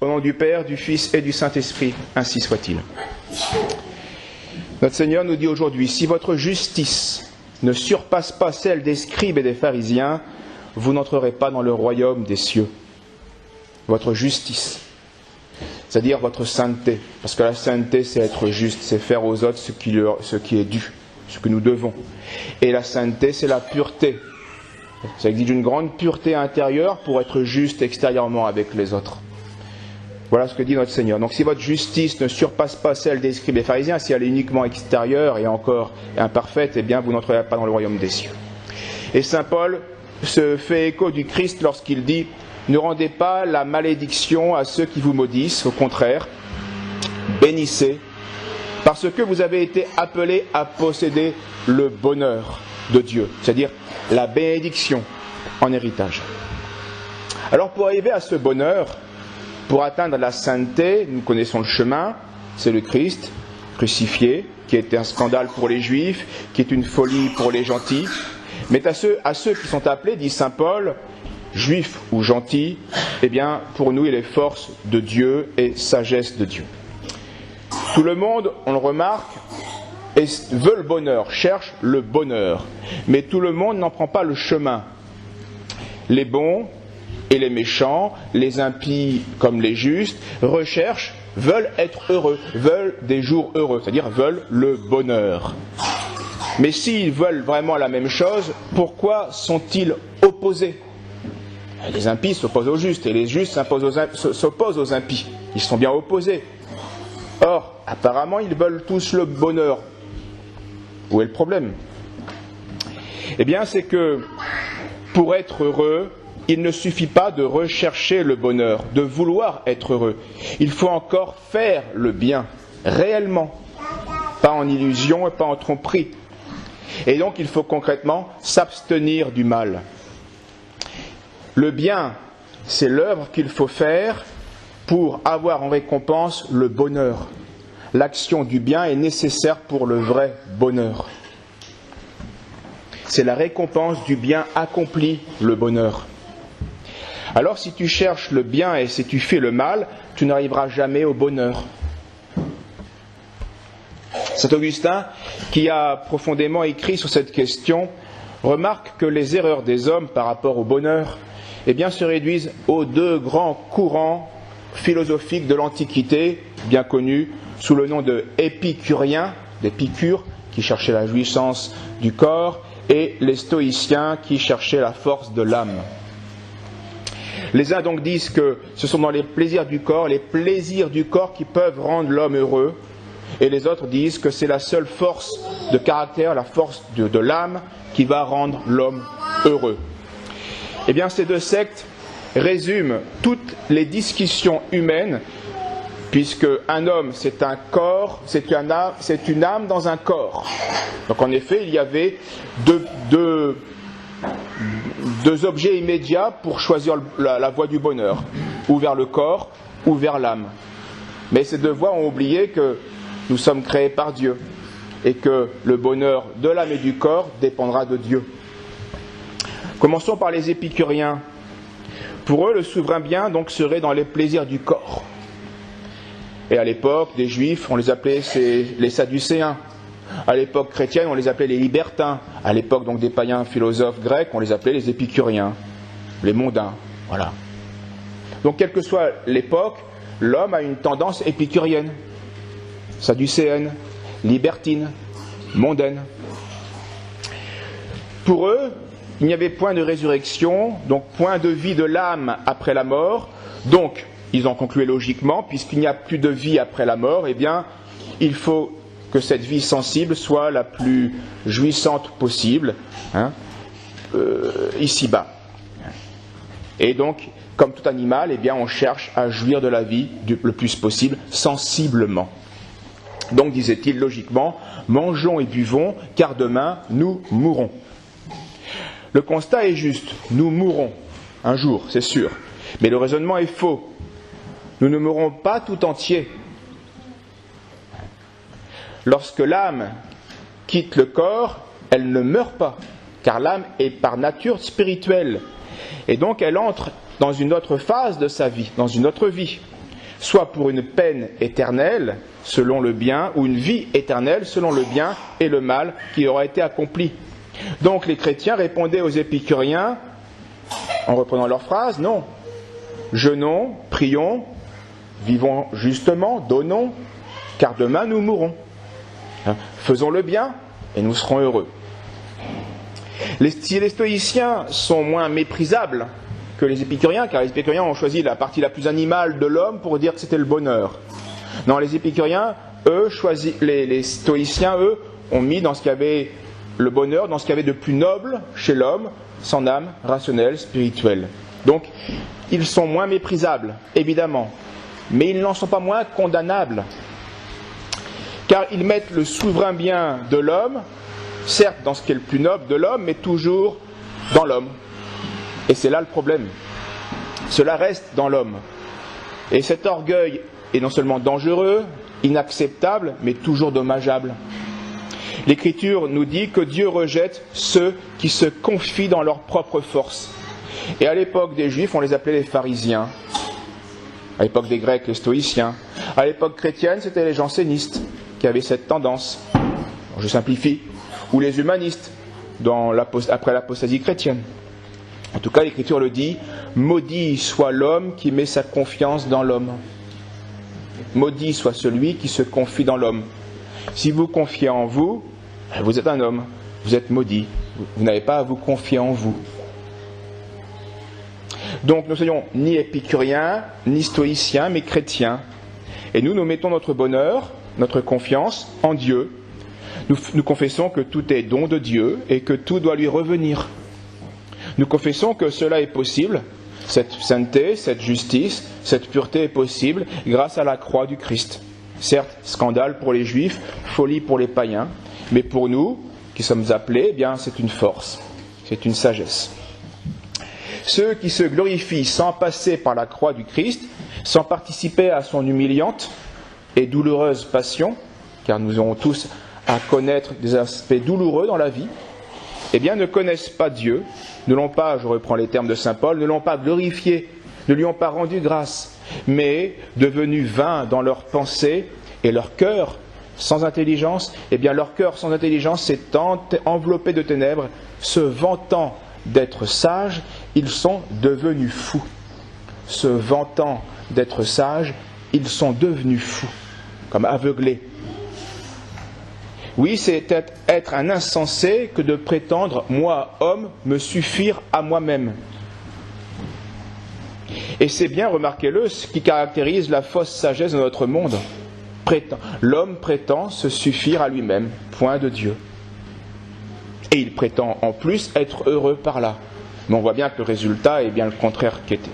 Au nom du Père, du Fils et du Saint-Esprit, ainsi soit-il. Notre Seigneur nous dit aujourd'hui, si votre justice ne surpasse pas celle des scribes et des pharisiens, vous n'entrerez pas dans le royaume des cieux. Votre justice, c'est-à-dire votre sainteté, parce que la sainteté c'est être juste, c'est faire aux autres ce qui est dû, ce que nous devons. Et la sainteté c'est la pureté. Ça exige une grande pureté intérieure pour être juste extérieurement avec les autres. Voilà ce que dit notre Seigneur. Donc si votre justice ne surpasse pas celle des scribes et pharisiens, si elle est uniquement extérieure et encore imparfaite, eh bien vous n'entrerez pas dans le royaume des cieux. Et saint Paul se fait écho du Christ lorsqu'il dit « Ne rendez pas la malédiction à ceux qui vous maudissent, au contraire, bénissez, parce que vous avez été appelés à posséder le bonheur de Dieu, c'est-à-dire la bénédiction en héritage. » Alors pour arriver à ce bonheur, pour atteindre la sainteté, nous connaissons le chemin, c'est le Christ crucifié, qui était un scandale pour les Juifs, qui est une folie pour les gentils. Mais à ceux qui sont appelés, dit saint Paul, juifs ou gentils, eh bien, pour nous, il est force de Dieu et sagesse de Dieu. Tout le monde, on le remarque, veut le bonheur, cherche le bonheur. Mais tout le monde n'en prend pas le chemin. Les bons et les méchants, les impies comme les justes, veulent être heureux, veulent des jours heureux, c'est-à-dire veulent le bonheur. Mais s'ils veulent vraiment la même chose, pourquoi sont-ils opposés ? Les impies s'opposent aux justes et les justes s'opposent aux impies. Ils sont bien opposés. Or, apparemment, ils veulent tous le bonheur. Où est le problème ? Eh bien, c'est que pour être heureux, il ne suffit pas de rechercher le bonheur, de vouloir être heureux. Il faut encore faire le bien, réellement, pas en illusion et pas en tromperie. Et donc il faut concrètement s'abstenir du mal. Le bien, c'est l'œuvre qu'il faut faire pour avoir en récompense le bonheur. L'action du bien est nécessaire pour le vrai bonheur. C'est la récompense du bien accompli, le bonheur. Alors si tu cherches le bien et si tu fais le mal, tu n'arriveras jamais au bonheur. Saint Augustin, qui a profondément écrit sur cette question, remarque que les erreurs des hommes par rapport au bonheur, eh bien, se réduisent aux deux grands courants philosophiques de l'Antiquité, bien connus sous le nom de épicuriens, d'Épicure, qui cherchaient la jouissance du corps, et les stoïciens, qui cherchaient la force de l'âme. Les uns donc disent que ce sont dans les plaisirs du corps qui peuvent rendre l'homme heureux, et les autres disent que c'est la seule force de caractère, la force de l'âme, qui va rendre l'homme heureux. Eh bien, ces deux sectes résument toutes les discussions humaines, puisque un homme, c'est un corps, c'est une âme dans un corps. Donc en effet, il y avait deux objets immédiats pour choisir la voie du bonheur, ou vers le corps, ou vers l'âme. Mais ces deux voies ont oublié que nous sommes créés par Dieu, et que le bonheur de l'âme et du corps dépendra de Dieu. Commençons par les épicuriens. Pour eux, le souverain bien donc serait dans les plaisirs du corps. Et à l'époque des Juifs, on les appelait les Sadducéens. À l'époque chrétienne, on les appelait les libertins. À l'époque donc des païens philosophes grecs, on les appelait les épicuriens, les mondains. Voilà. Donc, quelle que soit l'époque, l'homme a une tendance épicurienne, sadducéenne, libertine, mondaine. Pour eux, il n'y avait point de résurrection, donc point de vie de l'âme après la mort. Donc, ils ont conclu logiquement, puisqu'il n'y a plus de vie après la mort, eh bien, il faut que cette vie sensible soit la plus jouissante possible, ici-bas. Et donc, comme tout animal, eh bien, on cherche à jouir de la vie le plus possible, sensiblement. Donc, disait-il logiquement, mangeons et buvons, car demain, nous mourrons. Le constat est juste, nous mourrons, un jour, c'est sûr. Mais le raisonnement est faux. Nous ne mourrons pas tout entier. Lorsque l'âme quitte le corps, elle ne meurt pas, car l'âme est par nature spirituelle. Et donc elle entre dans une autre phase de sa vie, dans une autre vie. soit pour une peine éternelle selon le bien, ou une vie éternelle selon le bien et le mal qui aura été accompli. Donc les chrétiens répondaient aux épicuriens, en reprenant leur phrase, non, jeûnons, prions, vivons justement, donnons, car demain nous mourrons. Faisons le bien et nous serons heureux. Si les stoïciens sont moins méprisables que les épicuriens, car les épicuriens ont choisi la partie la plus animale de l'homme pour dire que c'était le bonheur. Non, les épicuriens, eux, les stoïciens, eux, ont mis dans ce qu'il y avait le bonheur, dans ce qu'il y avait de plus noble chez l'homme, son âme rationnelle, spirituelle. Donc, ils sont moins méprisables, évidemment, mais ils n'en sont pas moins condamnables. Car ils mettent le souverain bien de l'homme, certes dans ce qui est le plus noble de l'homme, mais toujours dans l'homme. Et c'est là le problème. Cela reste dans l'homme. Et cet orgueil est non seulement dangereux, inacceptable, mais toujours dommageable. L'Écriture nous dit que Dieu rejette ceux qui se confient dans leur propre force. Et à l'époque des Juifs, on les appelait les pharisiens. À l'époque des Grecs, les stoïciens. À l'époque chrétienne, c'était les jansénistes qui avaient cette tendance. Je simplifie. Ou les humanistes, après l'apostasie chrétienne. En tout cas, l'Écriture le dit, maudit soit l'homme qui met sa confiance dans l'homme. Maudit soit celui qui se confie dans l'homme. Si vous confiez en vous, vous êtes un homme, vous êtes maudit. Vous n'avez pas à vous confier en vous. Donc, nous ne soyons ni épicuriens, ni stoïciens, mais chrétiens. Et nous mettons notre bonheur, notre confiance en Dieu. Nous confessons que tout est don de Dieu et que tout doit lui revenir. Nous confessons que cela est possible, cette sainteté, cette justice, cette pureté est possible grâce à la croix du Christ. Certes, scandale pour les Juifs, folie pour les païens, mais pour nous, qui sommes appelés, eh bien, c'est une force, c'est une sagesse. Ceux qui se glorifient sans passer par la croix du Christ, sans participer à son humiliante et douloureuse passion, car nous aurons tous à connaître des aspects douloureux dans la vie, eh bien, ne connaissent pas Dieu, ne l'ont pas, je reprends les termes de saint Paul, ne l'ont pas glorifié, ne lui ont pas rendu grâce, mais devenus vains dans leurs pensées et leur cœur sans intelligence, eh bien leur cœur sans intelligence s'est enveloppé de ténèbres, se vantant d'être sages, ils sont devenus fous. Se vantant d'être sages, ils sont devenus fous, comme aveuglés. Oui, c'est être un insensé que de prétendre, moi, homme, me suffire à moi-même. Et c'est bien, remarquez-le, ce qui caractérise la fausse sagesse de notre monde. L'homme prétend se suffire à lui-même, point de Dieu. Et il prétend en plus être heureux par là. Mais on voit bien que le résultat est bien le contraire qu'était.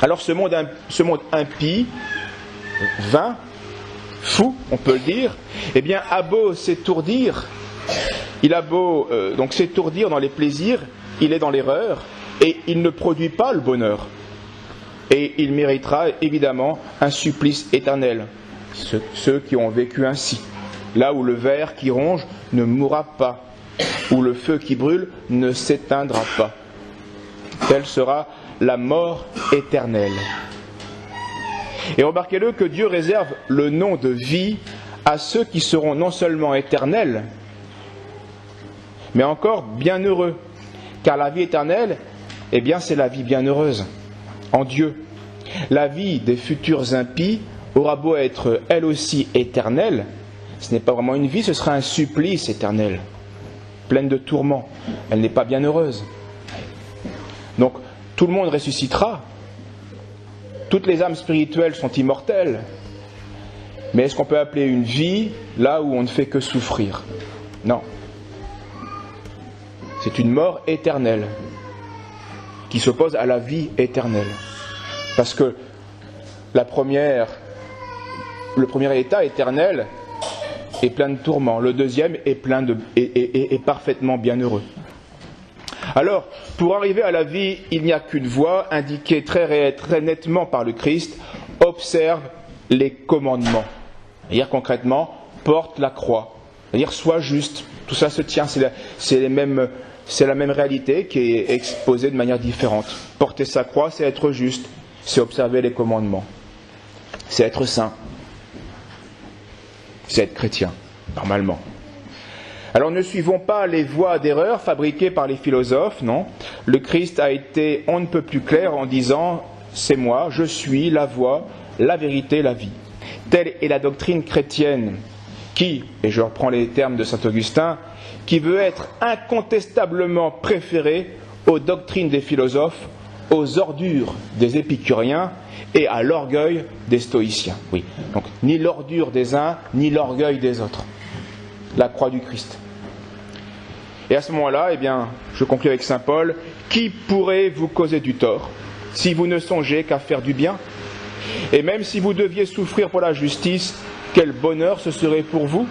Alors ce monde impie, vain, fou, on peut le dire, eh bien a beau s'étourdir, il a beau donc s'étourdir dans les plaisirs, il est dans l'erreur et il ne produit pas le bonheur. Et il méritera évidemment un supplice éternel, ceux qui ont vécu ainsi, là où le ver qui ronge ne mourra pas, où le feu qui brûle ne s'éteindra pas. Telle sera la mort éternelle. Et remarquez-le que Dieu réserve le nom de vie à ceux qui seront non seulement éternels, mais encore bienheureux. Car la vie éternelle, eh bien, c'est la vie bienheureuse, en Dieu. La vie des futurs impies aura beau être elle aussi éternelle, ce n'est pas vraiment une vie, ce sera un supplice éternel, pleine de tourments. Elle n'est pas bienheureuse. Donc, tout le monde ressuscitera. Toutes les âmes spirituelles sont immortelles. Mais est-ce qu'on peut appeler une vie là où on ne fait que souffrir? Non. C'est une mort éternelle qui s'oppose à la vie éternelle. Parce que le premier état éternel est plein de tourments. Le deuxième est parfaitement bienheureux. Alors, pour arriver à la vie, il n'y a qu'une voie, indiquée très nettement par le Christ. Observe les commandements. C'est-à-dire concrètement, porte la croix. C'est-à-dire, sois juste. Tout ça se tient, c'est la même réalité qui est exposée de manière différente. Porter sa croix, c'est être juste. C'est observer les commandements. c'est être saint. C'est être chrétien, normalement. Alors ne suivons pas les voies d'erreur fabriquées par les philosophes, non. Le Christ a été on ne peut plus clair en disant « c'est moi, je suis la voie, la vérité, la vie ». Telle est la doctrine chrétienne qui, et je reprends les termes de saint Augustin, qui veut être incontestablement préférée aux doctrines des philosophes, aux ordures des épicuriens et à l'orgueil des stoïciens. Oui, donc ni l'ordure des uns, ni l'orgueil des autres. La croix du Christ. Et à ce moment-là, eh bien, je conclue avec saint Paul, qui pourrait vous causer du tort si vous ne songez qu'à faire du bien ? Et même si vous deviez souffrir pour la justice, quel bonheur ce serait pour vous ?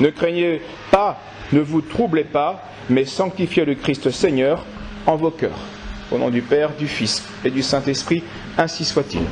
Ne craignez pas, ne vous troublez pas, mais sanctifiez le Christ Seigneur en vos cœurs. Au nom du Père, du Fils et du Saint-Esprit, ainsi soit-il.